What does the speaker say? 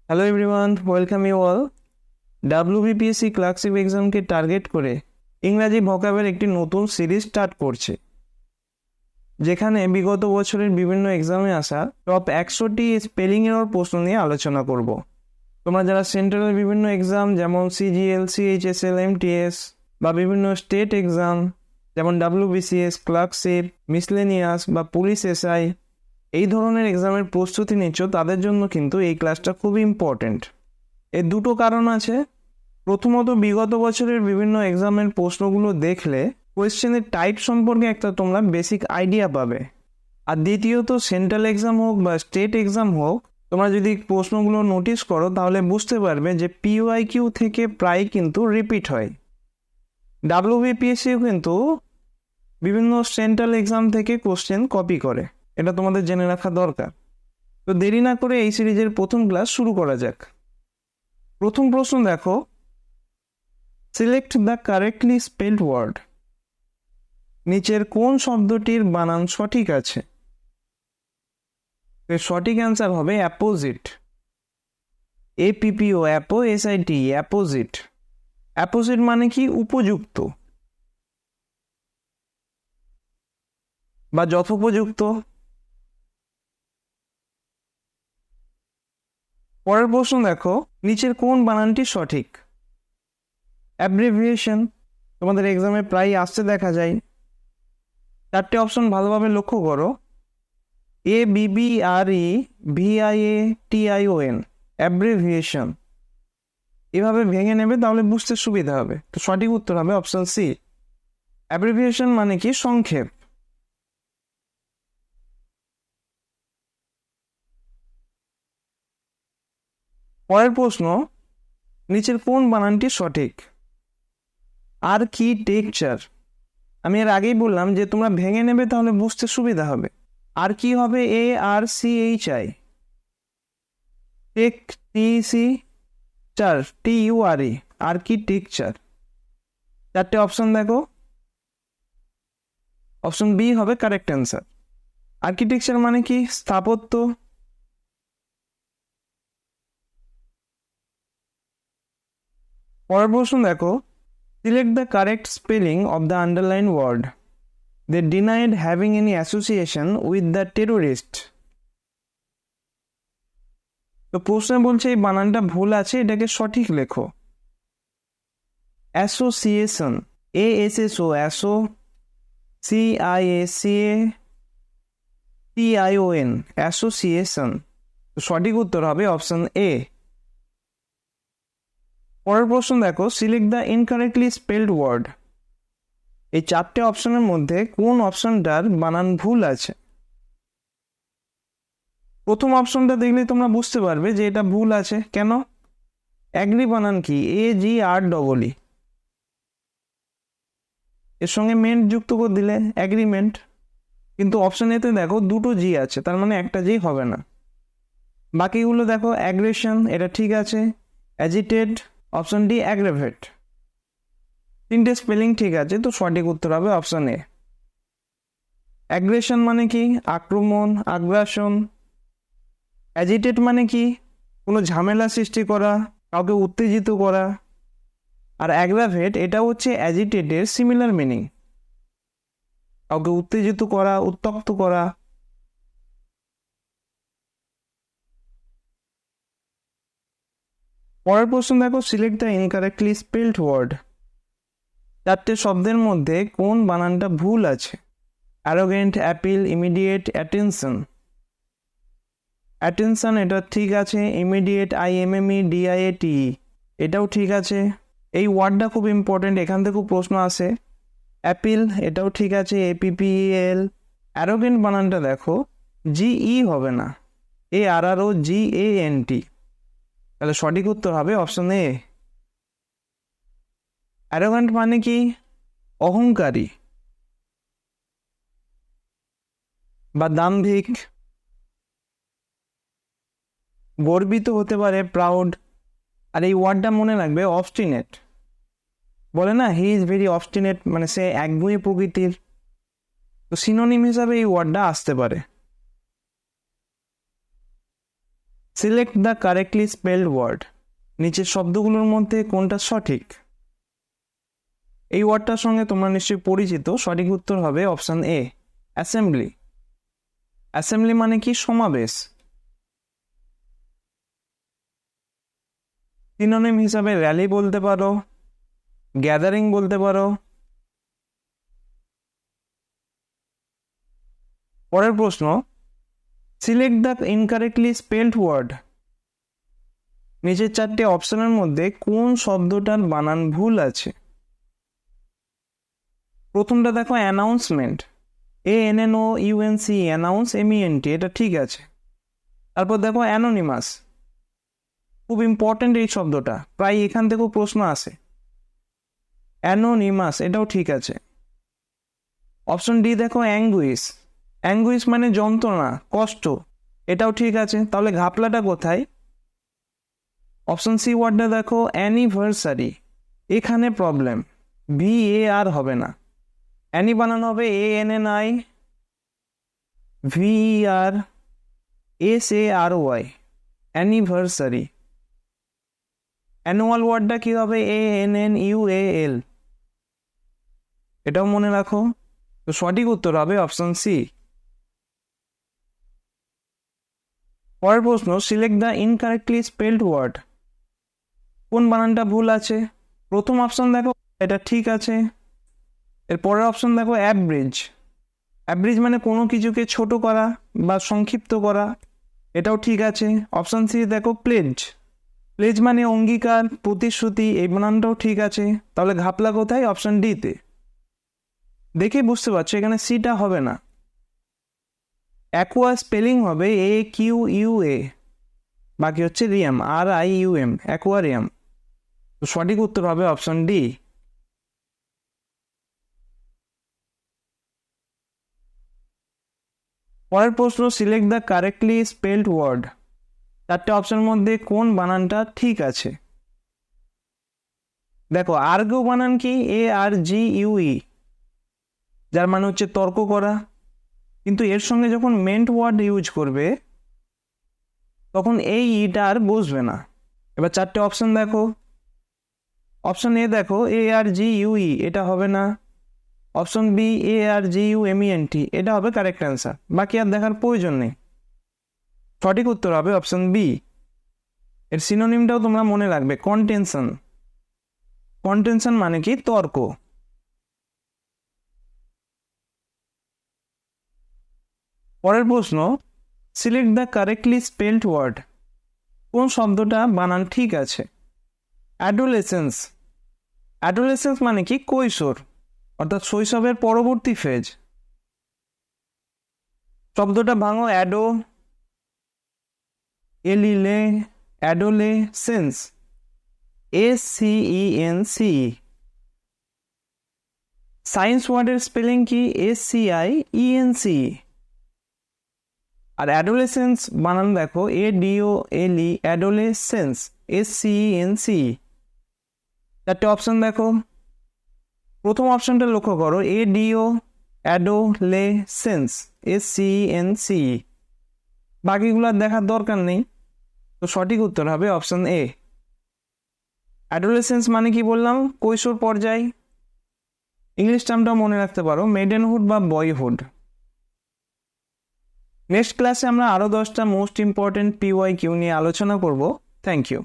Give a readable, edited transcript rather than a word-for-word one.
Hello everyone, welcome you all. WBPSC clerkship এক্সামকে target করে ইংরাজি ভোকাবের একটি নতুন সিরিজ স্টার্ট করছে, যেখানে বিগত বছরের বিভিন্ন এক্সামে আসা টপ 100টি স্পেলিং এরর প্রশ্ন নিয়ে আলোচনা করব। তোমরা যারা সেন্ট্রালের বিভিন্ন এক্সাম যেমন সিজিএল, সিএইচএসএল, এমটিএস বা বিভিন্ন স্টেট এক্সাম যেমন ডাব্লিউবিসিএস, ক্লার্কশিপ, মিসলেনিয়াস বা পুলিশ এসআই এই ধরনের এক্সামের প্রস্তুতি নিচ্ছ, তাদের জন্য কিন্তু এই ক্লাসটা খুবই ইম্পর্টেন্ট। এর দুটো কারণ আছে। প্রথমত, বিগত বছরের বিভিন্ন এক্সামের প্রশ্নগুলো দেখলে কোয়েশ্চেনের টাইপ সম্পর্কে একটা তোমরা বেসিক আইডিয়া পাবে। আর দ্বিতীয়ত, সেন্ট্রাল এক্সাম হোক বা স্টেট এক্সাম হোক, তোমরা যদি প্রশ্নগুলো নোটিস করো তাহলে বুঝতে পারবে যে পিওআইকিউ থেকে প্রায় কিন্তু রিপিট হয়। ডাব্লিউবিপিএসসিও কিন্তু বিভিন্ন সেন্ট্রাল এক্সাম থেকে কোশ্চেন কপি করে, এটা তোমাদের জেনে রাখা দরকার। তো দেরি না করে এই সিরিজের প্রথম ক্লাস শুরু করা যাক। প্রথম প্রশ্ন দেখো, select the correctly spelled word. নিচের কোন শব্দটির বানান সঠিক আছে? এর সঠিক অ্যান্সার হবে অ্যাপোজিট। এপিপিও, অ্যাপো, এসআইটি, অ্যাপোজিট। অ্যাপোজিট মানে কি? উপযুক্ত বা যথোপযুক্ত। পরের প্রশ্ন দেখো, নিচের কোন বানানটি সঠিক? অ্যাব্রিভিয়েশন তোমাদের এক্সামে প্রায় আসতে দেখা যায়। চারটে অপশন ভালোভাবে লক্ষ্য করো। ABBREVIATION, abbreviation. এভাবে ভেঙে নেবে, তাহলে বুঝতে সুবিধা হবে। তো সঠিক উত্তর হবে অপশন সি। অ্যাব্রিভিয়েশন মানে কি? সংক্ষেপ। পরের প্রশ্ন, নিচের কোন বানানটি সঠিক? আর্কিটেকচার। আমি এর আগেই বললাম যে তোমরা ভেঙে নেবে, তাহলে বুঝতে সুবিধা হবে। আর কি হবে? ARCHI। টেক, TC, চার, TURE, আর্কিটেকচার। চারটে অপশন দেখো, অপশন বি হবে কারেক্ট অ্যান্সার। আর্কিটেকচার মানে কি? স্থাপত্য। পরের প্রশ্ন দেখো, select the correct spelling of the underline word. They denied having any association with the terrorist. তো প্রশ্নে বলছে এই বানানটা ভুল আছে, এটাকে সঠিক লেখো। Association, ASSO, asso, CIACATION, association. সঠিক উত্তর হবে অপশন এ। পরের প্রশ্ন দেখো, select the incorrectly spelled word. এই চারটে অপশনের মধ্যে কোন অপশনটার বানান ভুল আছে? প্রথম অপশনটা দেখলে তোমরা বুঝতে পারবে যে এটা ভুল আছে। কেন? অ্যাগ্রি বানান কি? AGREE। এর সঙ্গে মেন্ট যুক্ত করে দিলে অ্যাগ্রিমেন্ট। কিন্তু অপশন এতে দেখো দুটো জি আছে, তার মানে একটা জি হবে না। বাকিগুলো দেখো, অ্যাগ্রেশন, এটা ঠিক আছে। Agitate, option D aggravate. তিনটে স্পেলিং ঠিক আছে, তো সঠিক উত্তর হবে অপশন এ। অ্যাগ্রেশন মানে কি? আক্রমণ, আগ্রাসন। অ্যাজিটেট মানে কি? কোনো ঝামেলা সৃষ্টি করা, কাউকে উত্তেজিত করা। আর অ্যাগ্রাভেট, এটা হচ্ছে অ্যাজিটেটের সিমিলার মিনিং, কাউকে উত্তেজিত করা, উত্তপ্ত করা। পরের প্রশ্ন দেখো, select the incorrectly spelled word. চারটে শব্দের মধ্যে কোন বানানটা ভুল আছে? Arrogant, appeal, immediate, attention. Attention এটা ঠিক আছে। ইমিডিয়েট, IMMEDIATE, এটাও ঠিক আছে। এই ওয়ার্ডটা খুব ইম্পর্টেন্ট, এখান থেকেও প্রশ্ন আসে। অ্যাপিল, এটাও ঠিক আছে, APPEL। অ্যারোগেন্ট বানানটা দেখো, GE হবে না, ARROGANT। তাহলে সঠিক উত্তর হবে অপশন এ। অ্যারোগেন্ট মানে কি? অহংকারী বা দাম্ভিক। গর্বিত হতে পারে, প্রাউড। আর এই ওয়ার্ডটা মনে রাখবে, অবস্টিনেট। বলে না, হি ইজ ভেরি অবস্টিনেট, মানে সে একগুঁয়ে প্রকৃতির। তো সিনোনিম হিসাবে এই ওয়ার্ডটা আসতে পারে। Select the correctly spelled word. নিচের শব্দগুলোর মধ্যে কোনটা সঠিক? এই ওয়ার্ডটার সঙ্গে তোমরা নিশ্চয়ই পরিচিত। সঠিক উত্তর হবে অপশন এ, অ্যাসেম্বলি। অ্যাসেম্বলি মানে কি? সমাবেশ। সিনোনিম হিসাবে র্যালি বলতে পারো, গ্যাদারিং বলতে পারো। পরের প্রশ্ন, select the incorrectly spelled word. নিচের চারটে অপশনের মধ্যে কোন শব্দটার বানান ভুল আছে? প্রথমটা দেখো, অ্যানাউন্সমেন্ট, ANNOUNC, অ্যানাউন্স MENT, এটা ঠিক আছে। তারপর দেখো অ্যানোনিমাস, খুব ইম্পর্টেন্ট এই শব্দটা, প্রায় এখান থেকেও প্রশ্ন আসে। অ্যানোনিমাস, এটাও ঠিক আছে। অপশন ডি দেখো, অ্যাঙ্গুইশ। অ্যাঙ্গুইশ মানে যন্ত্রণা, কষ্ট, এটাও ঠিক আছে। তাহলে ঘাপলাটা কোথায়? অপশন সি ওয়ার্ডটা দেখো, অ্যানিভার্সারি, এখানে প্রবলেম। VAR হবে না, অ্যানি বানানো হবে ANNI VERSARY, অ্যানিভার্সারি। অ্যানুয়াল ওয়ার্ডটা কি হবে? ANNUAL, এটাও মনে রাখো। তো সঠিক উত্তর হবে অপশন সি। পরের প্রশ্ন, select the incorrectly spelled word. কোন বানানটা ভুল আছে? প্রথম অপশন দেখো, এটা ঠিক আছে। এর পরের অপশন দেখো, অ্যাব্রিজ। অ্যাব্রিজ মানে কোনো কিছুকে ছোট করা বা সংক্ষিপ্ত করা, এটাও ঠিক আছে। অপশন সি দেখো, প্লেজ। প্লেজ মানে অঙ্গীকার, প্রতিশ্রুতি, এই বানানটাও ঠিক আছে। তাহলে ঘাপলা কোথায়? অপশন ডিতে। দেখে বুঝতে পারছো এখানে সিটা হবে না। অ্যাকুয়া স্পেলিং হবে AQUA, বাকি হচ্ছে রিয়াম, RIUM, অ্যাকুয়ারিয়াম। তো সঠিক উত্তর হবে অপশন ডি। পরের প্রশ্ন, select the correctly spelled word. চারটে অপশনের মধ্যে কোন বানানটা ঠিক আছে? দেখো, আর্গিউ বানান কি? ARGUE, যার মানে হচ্ছে তর্ক করা। কিন্তু এর সঙ্গে যখন মেন্ট ওয়ার্ড ইউজ করবে তখন এই ইটা আর বসবে না। এবার চারটে অপশন দেখো। অপশন এ দেখো, ARGUE, এটা হবে না। অপশন বি, ARGUMENT, এটা হবে কারেক্ট অ্যান্সার। বাকি আর দেখার প্রয়োজন নেই। সঠিক উত্তর হবে অপশন বি। এর সিনোনিমটাও তোমরা মনে রাখবে, কন্টেনশন। কন্টেনশন মানে কি? তর্ক। পরের প্রশ্ন, select the correctly spelled word. কোন শব্দটা বানান ঠিক আছে? অ্যাডোলেসেন্স। অ্যাডোলেসেন্স মানে কি? কৈশোর, অর্থাৎ শৈশবের পরবর্তী ফেজ। শব্দটা ভাঙো, অ্যাডো, এলিলে, অ্যাডোলেসেন্স, SCENC। সায়েন্স ওয়ার্ডের স্পেলিং কি? SCIENC। আর অ্যাডোলেসেন্স বানান দেখো, ADOLE, অ্যাডোলেসেন্স, SCENC। চারটে অপশন দেখো। প্রথম অপশনটা লক্ষ্য করো, ADO, অ্যাডোলেসেন্স, SCENC। বাকিগুলো দেখার দরকার নেই। তো সঠিক উত্তর হবে অপশন এ। অ্যাডোলেসেন্স মানে কি বললাম? কৈশোর পর্যায়। ইংলিশ টার্মটা মনে রাখতে পারো, মেডেনহুড বা বয়হুড। নেক্সট ক্লাসে আমরা আরও 10টা মোস্ট ইম্পর্টেন্ট PYQ নিয়ে আলোচনা করব। Thank you.